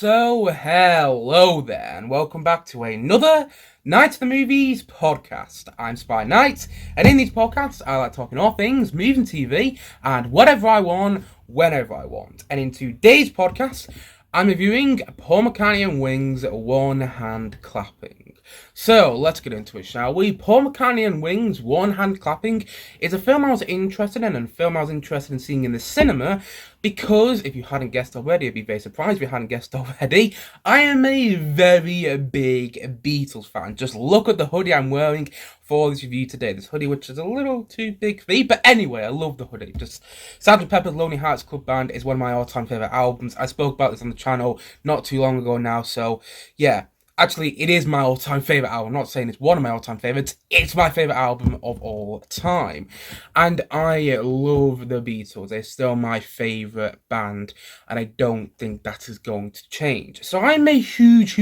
So, hello there, and welcome back to another Night of the Movies podcast. I'm Spy Knight, and in these podcasts, I like talking all things movies and TV, and whatever I want, whenever I want. And in today's podcast, I'm reviewing Paul McCartney and Wings One Hand Clapping. So, let's get into it, shall we? Paul McCartney and Wings One Hand Clapping is a film I was interested in, and a film I was interested in seeing in the cinema, because, if you hadn't guessed already, I'd be very surprised if you hadn't guessed already, I am a very big Beatles fan. Just look at the hoodie I'm wearing for this review today. This hoodie, which is a little too big for me, but anyway, I love the hoodie. Just Sgt. Pepper's Lonely Hearts Club Band is one of my all-time favourite albums. I spoke about this on the channel not too long ago now, so yeah. Actually, it is my all-time favourite album. I'm not saying it's one of my all-time favourites. It's my favourite album of all time. And I love the Beatles. They're still my favourite band. And I don't think that is going to change. So I'm a huge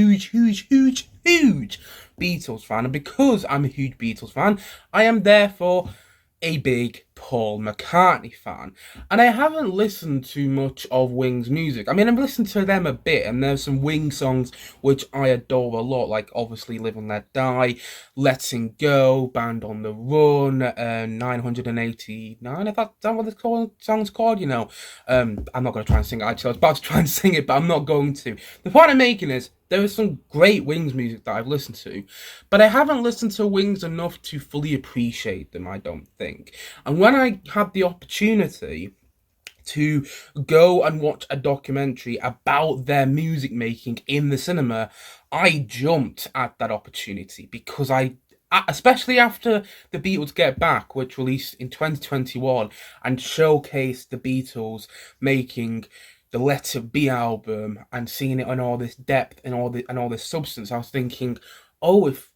Beatles fan. And because I'm a huge Beatles fan, I am therefore a big Paul McCartney fan. And I haven't listened to much of Wings music. I mean, I've listened to them a bit, and there's some Wings songs which I adore a lot, like obviously Live and Let Die, Letting Go, Band on the Run, 989, I thought that's what the song's called, you know. I'm not going to try and sing it, actually. I was about to try and sing it, but I'm not going to. The point I'm making is, there is some great Wings music that I've listened to, but I haven't listened to Wings enough to fully appreciate them, I don't think. And when I had the opportunity to go and watch a documentary about their music making in the cinema, I jumped at that opportunity because especially after the Beatles Get Back, which released in 2021 and showcased the Beatles making the Let It Be album and seeing it on all this depth and all this substance, I was thinking, oh, if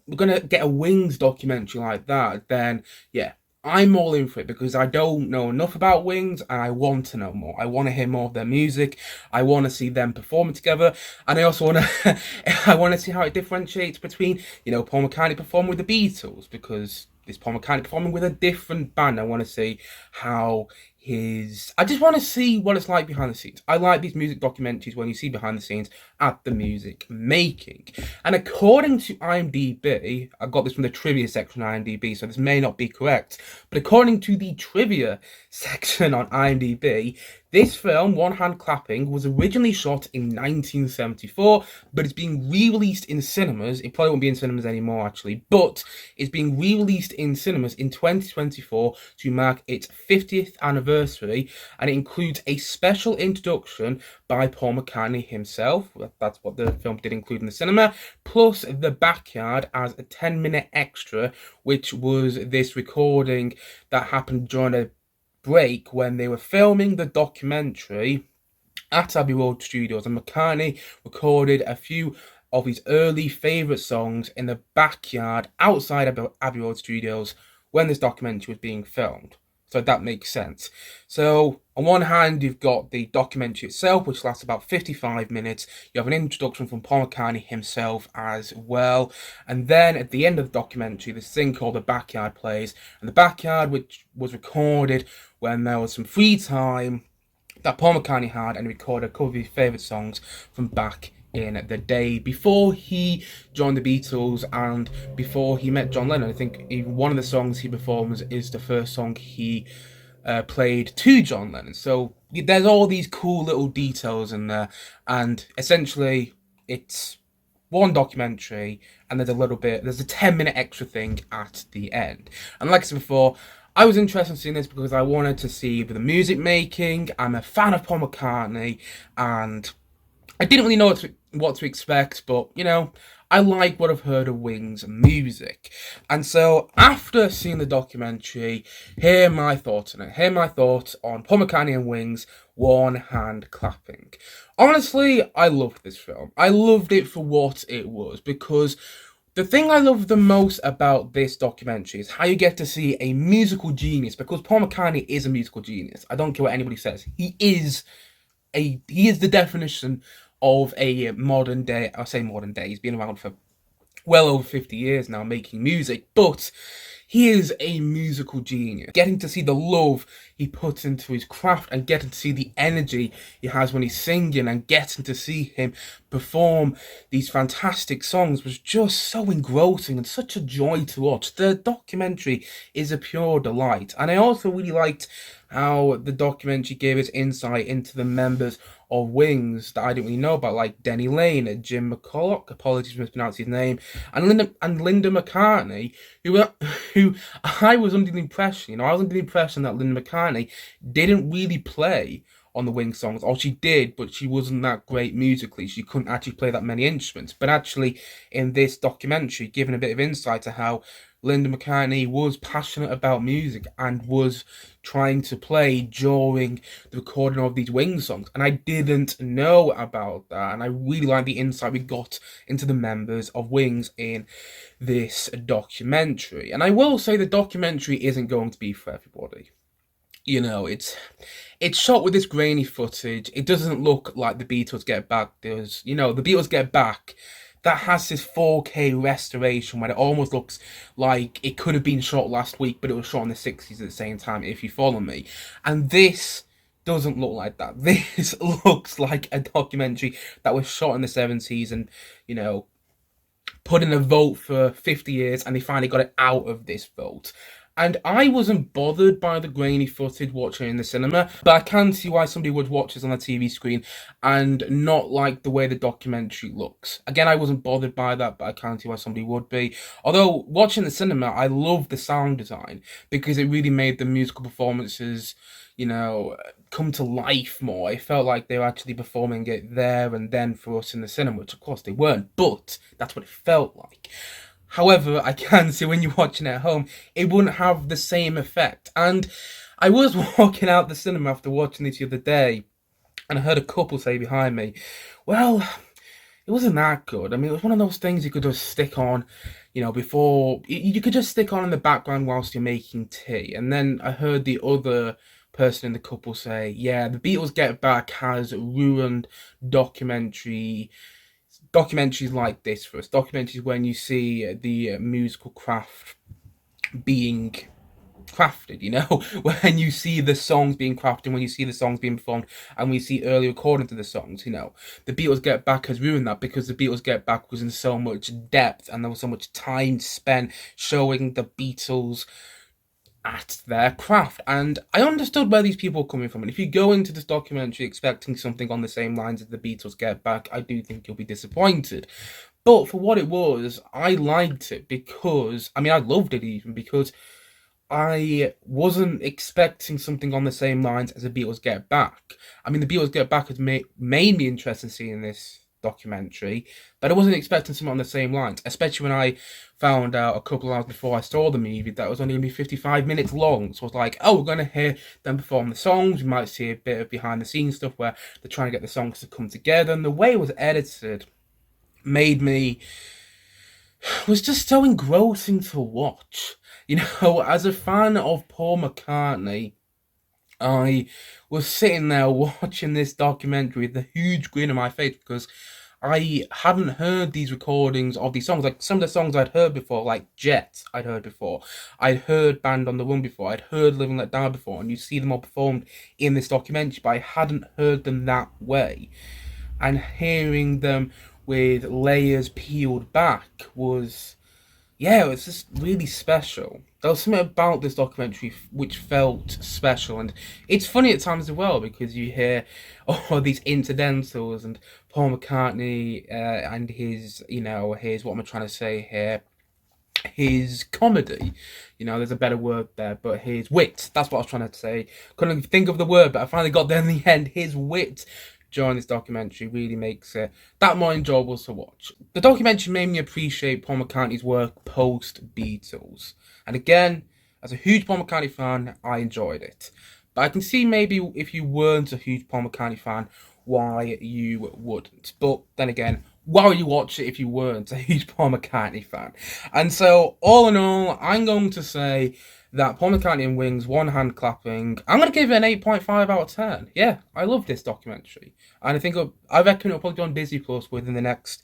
we're gonna get a Wings documentary like that, then yeah, I'm all in for it, because I don't know enough about Wings and I want to know more. I want to hear more of their music. I want to see them performing together, and I also want to I want to see how it differentiates between, you know, Paul McCartney performing with the Beatles, because it's Paul McCartney performing with a different band. I want to see how I just want to see what it's like behind the scenes. I like these music documentaries when you see behind the scenes at the music making. And according to IMDb, I got this from the trivia section on IMDb, so this may not be correct, but according to the trivia section on IMDb, this film, One Hand Clapping, was originally shot in 1974, but it's being re-released in cinemas. It probably won't be in cinemas anymore, actually, but it's being re-released in cinemas in 2024 to mark its 50th anniversary, and it includes a special introduction by Paul McCartney himself. That's what the film did include in the cinema, plus the backyard as a 10-minute extra, which was this recording that happened during a break when they were filming the documentary at Abbey Road Studios, and McCartney recorded a few of his early favourite songs in the backyard outside Abbey Road Studios when this documentary was being filmed. So that makes sense. So on one hand, you've got the documentary itself, which lasts about 55 minutes. You have an introduction from Paul McCartney himself as well. And then at the end of the documentary, this thing called The Backyard plays. And The Backyard, which was recorded when there was some free time that Paul McCartney had, and he recorded a couple of his favourite songs from back in the day before he joined the Beatles and before he met John Lennon. I think one of the songs he performs is the first song he played to John Lennon. So there's all these cool little details in there, and essentially it's one documentary, and there's a 10-minute extra thing at the end. And like I said before, I was interested in seeing this because I wanted to see the music making. I'm a fan of Paul McCartney, and I didn't really know what to expect, but, you know, I like what I've heard of Wings music. And so, after seeing the documentary, here are my thoughts on it. Here are my thoughts on Paul McCartney and Wings, One Hand Clapping. Honestly, I loved this film. I loved it for what it was, because the thing I love the most about this documentary is how you get to see a musical genius, because Paul McCartney is a musical genius. I don't care what anybody says. He is the definition of a modern day. I say modern day, he's been around for well over 50 years now making music, but he is a musical genius. Getting to see the love he puts into his craft and getting to see the energy he has when he's singing and getting to see him perform these fantastic songs was just so engrossing and such a joy to watch. The documentary is a pure delight, and I also really liked how the documentary gave us insight into the members of Wings that I didn't really know about, like Denny Lane, Jim McCulloch, apologies for mispronouncing his name, and Linda McCartney, who I was under the impression, I was under the impression that Linda McCartney didn't really play on the Wings songs, or she did, but she wasn't that great musically. She couldn't actually play that many instruments. But actually, in this documentary, giving a bit of insight to how Linda McCartney was passionate about music and was trying to play during the recording of these Wings songs. And I didn't know about that. And I really like the insight we got into the members of Wings in this documentary. And I will say the documentary isn't going to be for everybody. It's shot with this grainy footage. It doesn't look like the Beatles Get Back does. The Beatles Get Back, that has this 4K restoration where it almost looks like it could have been shot last week, but it was shot in the 60s at the same time, if you follow me. And this doesn't look like that. This looks like a documentary that was shot in the 70s and, put in a vote for 50 years, and they finally got it out of this vote. And I wasn't bothered by the grainy footage watching in the cinema, but I can see why somebody would watch this on a TV screen and not like the way the documentary looks. Again, I wasn't bothered by that, but I can see why somebody would be. Although, watching the cinema, I love the sound design because it really made the musical performances, come to life more. It felt like they were actually performing it there and then for us in the cinema, which of course they weren't, but that's what it felt like. However, I can see when you're watching it at home, it wouldn't have the same effect. And I was walking out the cinema after watching this the other day, and I heard a couple say behind me, well, it wasn't that good. I mean, it was one of those things you could just stick on, before, you could just stick on in the background whilst you're making tea. And then I heard the other person in the couple say, yeah, the Beatles Get Back has ruined documentaries like this for us. Documentaries when you see the musical craft being crafted, when you see the songs being crafted, when you see the songs being performed, and we see early recordings of the songs, the Beatles Get Back has ruined that because the Beatles Get Back was in so much depth and there was so much time spent showing the Beatles at their craft. And I understood where these people were coming from. And if you go into this documentary expecting something on the same lines as the Beatles Get Back, I do think you'll be disappointed. But for what it was, I liked it because, I loved it even because I wasn't expecting something on the same lines as the Beatles Get Back. The Beatles Get Back has made me interested in seeing this documentary, but I wasn't expecting something on the same lines, especially when I found out a couple of hours before I saw the movie that it was only going to be 55 minutes long. So I was like, oh, we're going to hear them perform the songs. We might see a bit of behind the scenes stuff where they're trying to get the songs to come together. And the way it was edited was just so engrossing to watch. As a fan of Paul McCartney, I was sitting there watching this documentary with a huge grin on my face because I hadn't heard these recordings of these songs. Like some of the songs I'd heard before, like Jet, I'd heard before. I'd heard Band on the Run before. I'd heard Live and Let Die before. And you see them all performed in this documentary, but I hadn't heard them that way. And hearing them with layers peeled back was just really special. There was something about this documentary which felt special, and it's funny at times as well because you hear all these incidentals and Paul McCartney and his what am I trying to say here? His comedy, there's a better word there, but his wit. That's what I was trying to say. Couldn't think of the word, but I finally got there in the end. His wit during this documentary really makes it that more enjoyable to watch. The documentary made me appreciate Paul McCartney's work post-Beatles. And again, as a huge Paul McCartney fan, I enjoyed it. But I can see maybe if you weren't a huge Paul McCartney fan, why you wouldn't. But then again, why would you watch it if you weren't a huge Paul McCartney fan? And so, all in all, I'm going to say that Paul McCartney and Wings, one hand clapping. I'm going to give it an 8.5 out of 10. Yeah, I love this documentary. And I reckon it'll probably be on Disney Plus within the next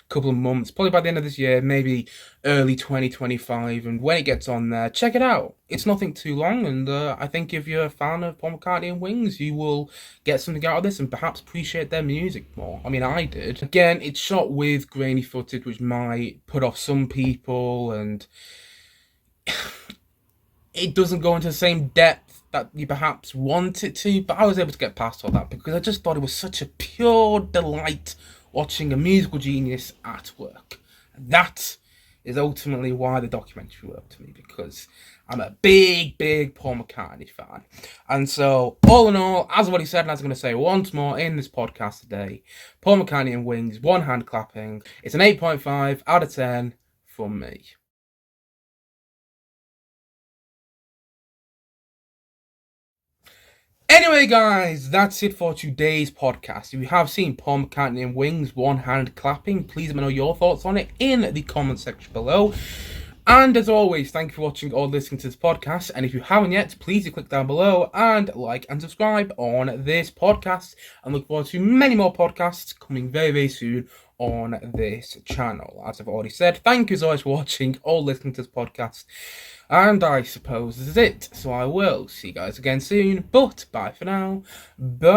couple of months, probably by the end of this year, maybe early 2025. And when it gets on there, check it out. It's nothing too long, and I think if you're a fan of Paul McCartney and Wings, you will get something out of this and perhaps appreciate their music more. I mean, I did. Again, it's shot with grainy footage, which might put off some people, and it doesn't go into the same depth that you perhaps want it to, but I was able to get past all that because I just thought it was such a pure delight watching a musical genius at work. That is ultimately why the documentary worked to me, because I'm a big Paul McCartney fan. And so, all in all, as I've already said, and as I'm going to say once more in this podcast today, Paul McCartney and Wings, one hand clapping. It's an 8.5 out of 10 from me. Anyway, guys, that's it for today's podcast. If you have seen Paul McCartney and Wings, one hand clapping, please let me know your thoughts on it in the comment section below. And as always, thank you for watching or listening to this podcast. And if you haven't yet, please do click down below and like and subscribe on this podcast. And look forward to many more podcasts coming very soon on this channel. As I've already said, thank you so much for watching or listening to this podcast. And I suppose this is it. So I will see you guys again soon. But bye for now. Bye.